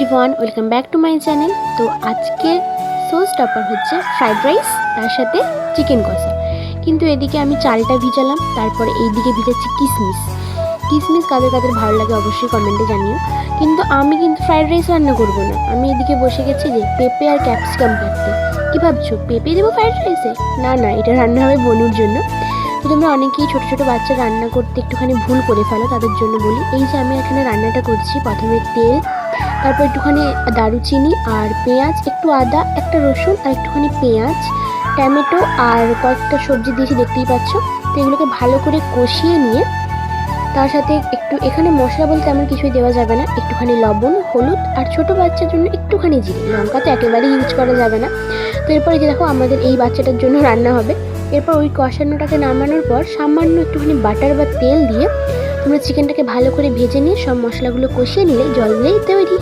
Everyone, welcome back to my channel. তো আজকে show stopper হচ্ছে ফ্রাইড রাইস, তার সাথে চিকেন কষা। কিন্তু এদিকে আমি চালটা ভিজালাম, তারপরে এইদিকে ভিজাচ্ছি কিশমিশ। কিশমিশ কাদের কাদের ভালো লাগে অবশ্যই কমেন্টে জানিও। কিন্তু আমি ফ্রাইড রাইস রান্না করবো না, আমি এদিকে বসে গেছি যে পেঁপে আর ক্যাপসিকাম কাটতে। কী ভাবছো, পেঁপে দেবো ফ্রাইড রাইসে? না না, এটা রান্না হবে বনুর জন্য। তো তোমরা অনেকেই ছোটো ছোটো বাচ্চা রান্না করতে একটুখানি ভুল করে ফেলো, তাদের জন্য বলি। এই যে আমি এখানে রান্নাটা করছি, প্রথমে তেল, তারপর একটুখানি দারুচিনি আর পেঁয়াজ, একটু আদা, একটা রসুন আর একটুখানি পেঁয়াজ, টমেটো আর কয়েকটা সবজি দিয়েছি, দেখতেই পাচ্ছ। তো এগুলোকে ভালো করে কষিয়ে নিয়ে তার সাথে একটু, এখানে মশলা বলতে তেমন কিছুই দেওয়া যাবে না, একটুখানি লবণ, হলুদ আর ছোটো বাচ্চার জন্য একটুখানি জিরে, লঙ্কা তো একেবারেই ইউজ করা যাবে না। তো এরপরে যে দেখো আমাদের এই বাচ্চাটার জন্য রান্না হবে। এরপর ওই কষানোটাকে নামানোর পর সামান্য একটুখানি বাটার বা তেল দিয়ে তোমরা চিকেনটাকে ভালো করে ভেজে নিয়ে সব মশলাগুলো কষিয়ে নিলে জল দিলেই তৈরি।